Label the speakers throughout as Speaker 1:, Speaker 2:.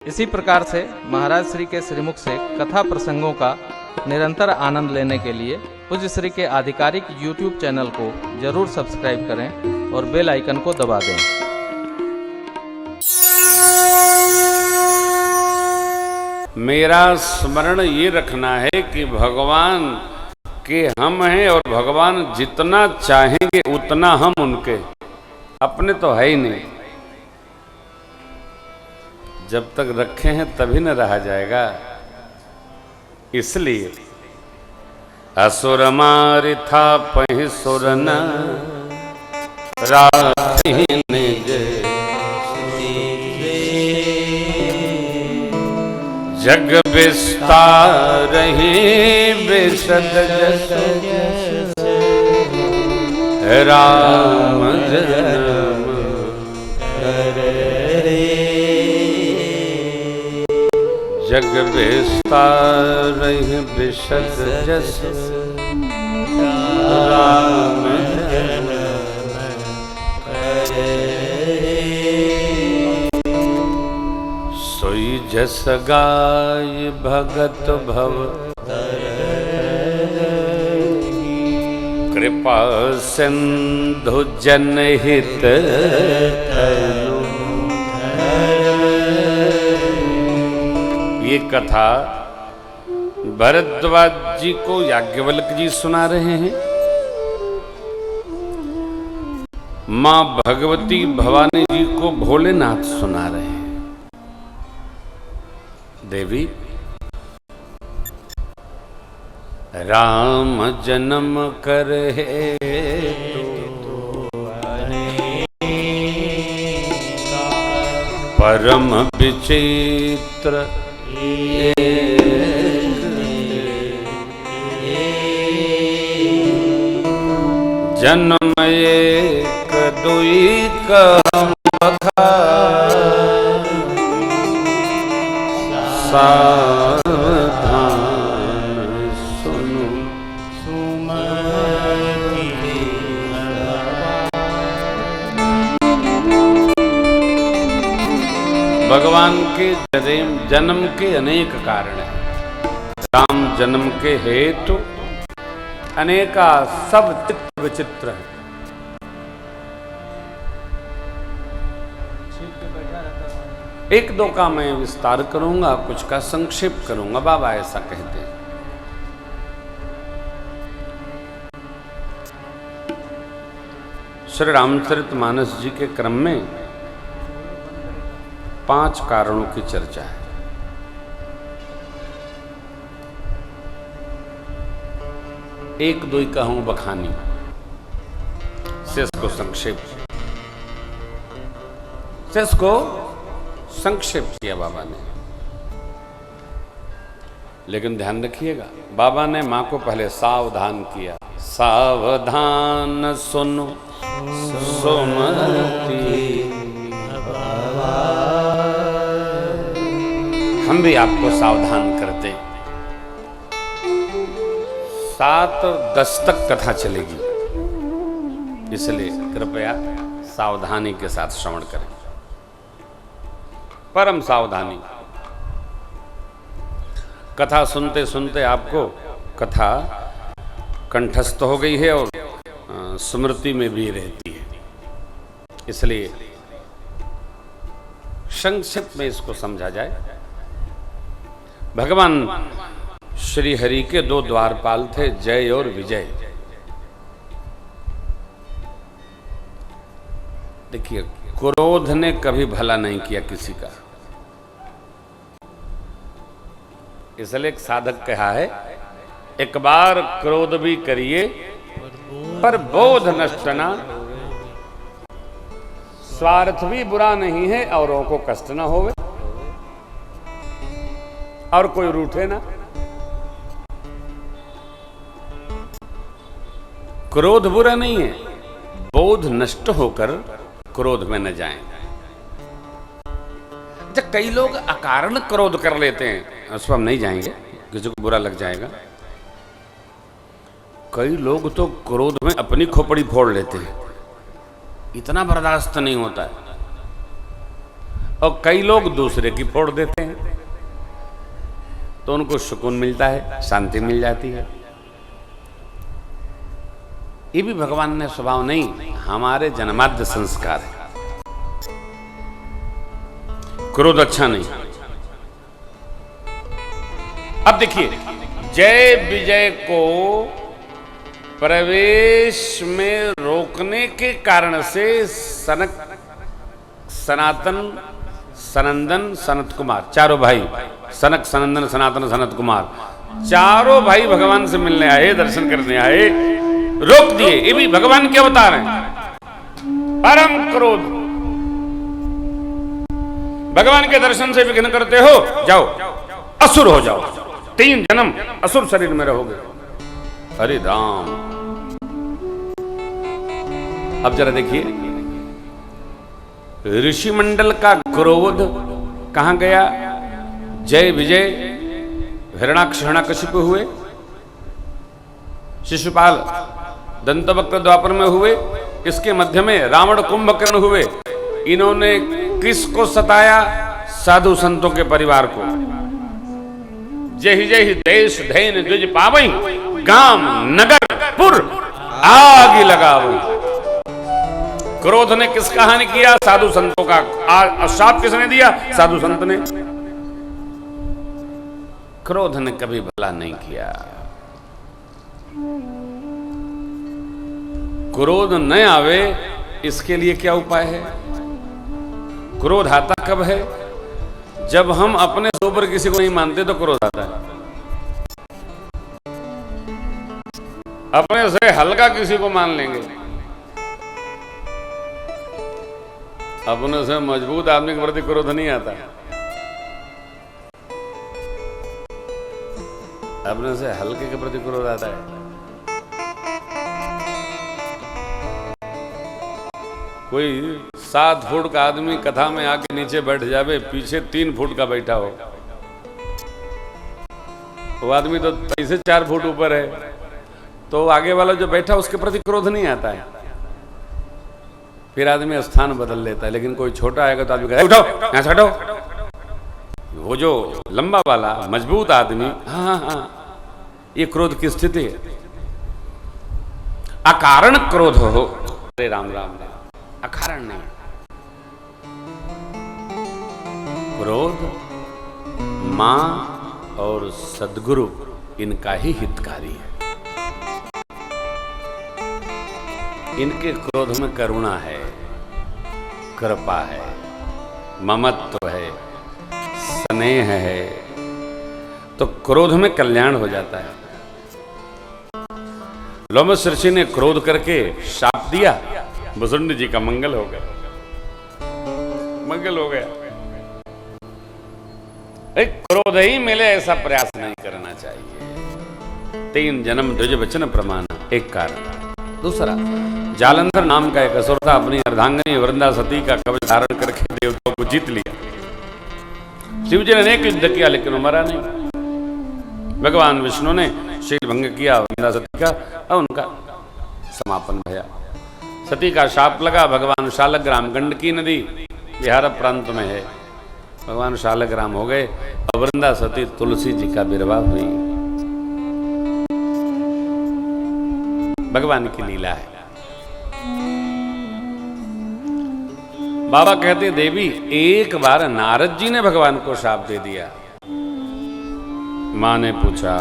Speaker 1: इसी प्रकार से महाराज श्री के श्रीमुख से कथा प्रसंगों का निरंतर आनंद लेने के लिए पूज्य श्री के आधिकारिक YouTube चैनल को जरूर सब्सक्राइब करें और बेल आइकन को दबा दें।
Speaker 2: मेरा स्मरण ये रखना है कि भगवान के हम हैं और भगवान जितना चाहेंगे उतना हम उनके, अपने तो है ही नहीं। जब तक रखे हैं तभी न रहा जाएगा। इसलिए असुर मारि था पहि सुर न राखी निज जग विस्तार ही विशद जस राम जन्म जग विस्तार ही विशद जस राम जन्म सोई जस गाय भगत भव कृपा सिंधु जनहित ये कथा भरद्वाज जी को याज्ञवल्क्य जी सुना रहे हैं। मां भगवती भवानी जी को भोलेनाथ सुना रहे हैं। देवी राम जन्म कर परम विचित्र जन्म एक दुई कहम सावधान सुनु सुमति। भगवान के जन्म के अनेक कारण हैं। राम जन्म के हेतु अनेका सब चित्र विचित्र है। एक दो का मैं विस्तार करूंगा, कुछ का संक्षेप करूंगा। बाबा ऐसा कहते हैं। श्री रामचरितमानस जी के क्रम में 5 कारणों की चर्चा है। एक दो कहूं बखानी शेष को संक्षेप, शेष को संक्षेप किया बाबा ने। लेकिन ध्यान रखिएगा, बाबा ने मां को पहले सावधान किया। सावधान सुनो सुमति। हम भी आपको सावधान करते। 7 10 तक कथा चलेगी, इसलिए कृपया सावधानी के साथ श्रवण करें। परम सावधानी। कथा सुनते सुनते आपको कथा कंठस्थ हो गई है और स्मृति में भी रहती है। इसलिए संक्षिप्त में इसको समझा जाए। भगवान श्री हरि के 2 द्वारपाल थे, जय और विजय। देखिए, क्रोध ने कभी भला नहीं किया किसी का। इसलिए एक साधक कहा है, एक बार क्रोध भी करिए पर बोध नष्ट ना। स्वार्थ भी बुरा नहीं है, औरों को कष्ट ना होवे और कोई रूठे ना। क्रोध बुरा नहीं है, बोध नष्ट होकर क्रोध में न जाएं। जब कई लोग अकारण क्रोध कर लेते हैं, उस पर हम नहीं जाएंगे, किसी को बुरा लग जाएगा। कई लोग तो क्रोध में अपनी खोपड़ी फोड़ लेते हैं, इतना बर्दाश्त नहीं होता है। और कई लोग दूसरे की फोड़ देते हैं, तो उनको सुकून मिलता है, शांति मिल जाती है। ये भी भगवान ने स्वभाव नहीं, हमारे जन्माद्य संस्कार है। क्रोध अच्छा नहीं। अब देखिए, जय विजय को प्रवेश में रोकने के कारण से सनक, सनातन, सनंदन, सनत कुमार, चारों भाई, सनक, सनंदन, सनातन, सनत कुमार, चारों भाई भगवान से मिलने आए, दर्शन करने आए, रोक दिए। ये भी भगवान के अवतार हैं। परम क्रोध, भगवान के दर्शन से विघ्न करते हो, जाओ असुर हो जाओ, 3 जन्म असुर शरीर में रहोगे। हरे राम। अब जरा देखिए, ऋषि मंडल का क्रोध कहां गया? जय विजय हिरणाक्ष हिरण्यकशिपु हुए, शिशुपाल दंतवक्र द्वापर में हुए, इसके मध्य में रावण कुंभकर्ण हुए। इन्होंने किसको सताया? साधु संतों के परिवार को। जय जय देश धैन द्विज पावई, गांव नगर पुर आग लगावई। क्रोध ने किसका हानि किया? साधु संतों का। शाप किसने दिया? साधु संत ने। क्रोध ने कभी भला नहीं किया। क्रोध न आवे इसके लिए क्या उपाय है? क्रोध आता कब है? जब हम अपने से ऊपर किसी को नहीं मानते तो क्रोध आता है। अपने से हल्का किसी को मान लेंगे, अपने से मजबूत आदमी के प्रति क्रोध नहीं आता। अपने से हल्के के प्रति क्रोध आता है। कोई 7 फुट का आदमी कथा में आके नीचे बैठ जावे, पीछे 3 फुट का बैठा हो, वो आदमी तो ऐसे 4 फुट ऊपर है, तो आगे वाला जो बैठा उसके प्रति क्रोध नहीं आता है। फिर आदमी स्थान बदल लेता है। लेकिन कोई छोटा आएगा तो आदमी कहता है उठो, यहां से हटो। वो जो लंबा वाला मजबूत आदमी, हाँ, ये क्रोध की स्थिति है। अकारण क्रोध हो, अरे राम राम, अकारण नहीं। क्रोध मां और सद्गुरु इनका ही हितकारी है। इनके क्रोध में करुणा है, कृपा है, ममत्व है, स्नेह है, तो क्रोध में कल्याण हो जाता है। लोमस ऋषि ने क्रोध करके शाप दिया, भुसुंड जी का मंगल हो गया, मंगल हो गया। एक क्रोध ही मिले ऐसा प्रयास नहीं करना चाहिए। 3 जन्म द्विज वचन प्रमाण, एक कारण। दूसरा, जालंधर नाम का एक असुर था, अपनी अर्धांगिनी वृंदा सती का कवच धारण करके देवताओं को जीत लिया। शिव जी ने अनेक युद्ध किया लेकिन वो मरा नहीं। भगवान विष्णु ने शील भंग किया वृंदा सती का और उनका समापन भया। सती का शाप लगा। भगवान शालग्राम, गंडकी नदी बिहार प्रांत में है, भगवान शालग्राम हो गए और वृंदा सती तुलसी जी का विवाह हुई। भगवान की लीला है। बाबा कहते देवी, एक बार नारद जी ने भगवान को शाप दे दिया। मां ने पूछा,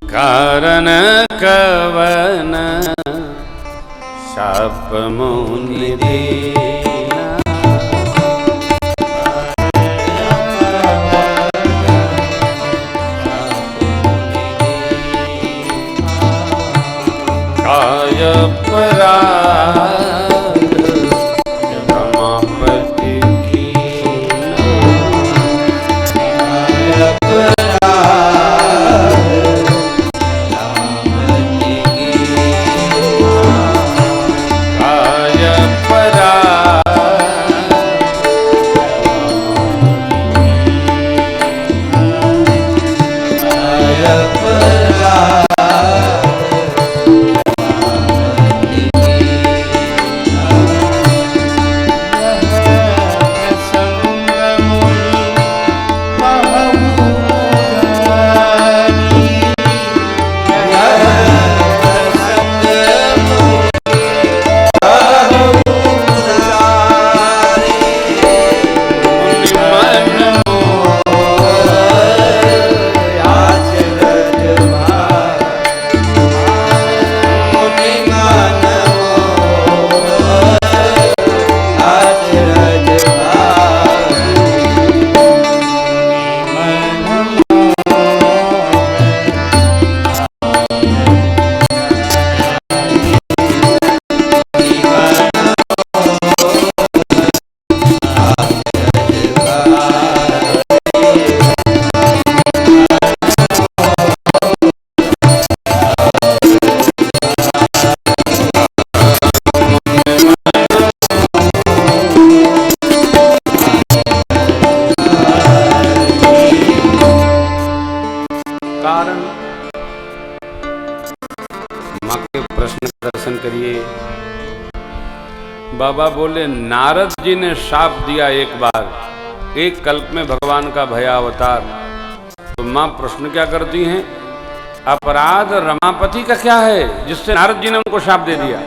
Speaker 2: कारण कवन शाप मुनि देना, काय अपराध रमापति कीना, काय अपराध रामति कीना, काय अपराध बाबा बोले नारद जी ने शाप दिया एक बार, एक कल्प में भगवान का भयावतार। तो मां प्रश्न क्या करती हैं, अपराध रमापति का क्या है जिससे नारद जी ने उनको शाप दे दिया।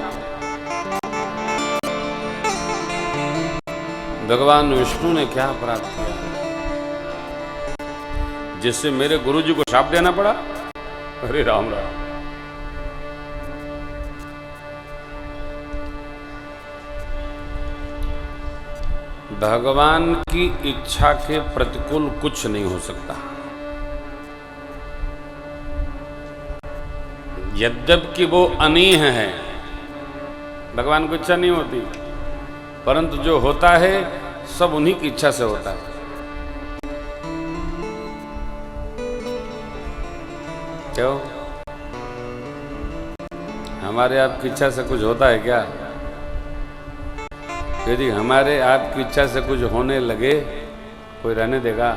Speaker 2: भगवान विष्णु ने क्या अपराध किया जिससे मेरे गुरु जी को शाप देना पड़ा। अरे राम राम। भगवान की इच्छा के प्रतिकूल कुछ नहीं हो सकता। यद्यपि वो अनीह है, भगवान को इच्छा नहीं होती, परंतु जो होता है सब उन्हीं की इच्छा से होता है। क्यों? हमारे आपकी इच्छा से कुछ होता है क्या? यदि हमारे आपकी इच्छा से कुछ होने लगे, कोई रहने देगा?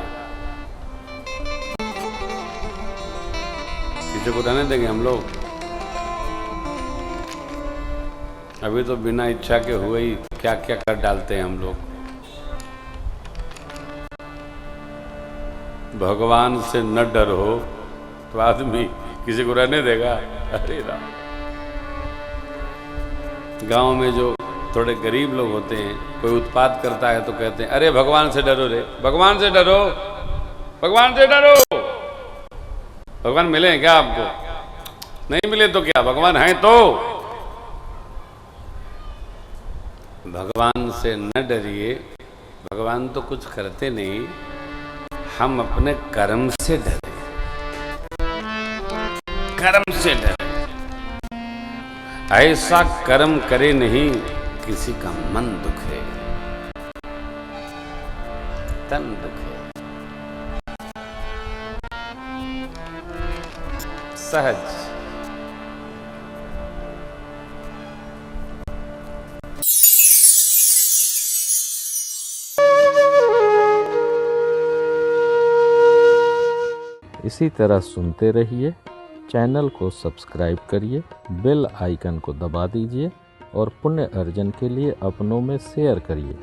Speaker 2: किसी को रहने देंगे हम लोग? अभी तो बिना इच्छा के हुए ही क्या क्या कर डालते हैं हम लोग। भगवान से न डर हो तो आदमी किसी को रहने देगा? अरे राम। गांव में जो थोड़े गरीब लोग होते हैं, कोई उत्पात करता है तो कहते हैं अरे भगवान से डरो रे, भगवान से डरो, भगवान से डरो। भगवान मिले हैं क्या आपको? नहीं मिले तो क्या, भगवान हैं तो। भगवान से न डरिए, भगवान तो कुछ करते नहीं, हम अपने कर्म से डरे, कर्म से डरे। ऐसा कर्म करे नहीं किसी का मन दुखे, तन दुखे। सहज।
Speaker 1: इसी तरह सुनते रहिए। चैनल को सब्सक्राइब करिए, बेल आइकन को दबा दीजिए और पुण्य अर्जन के लिए अपनों में शेयर करिए।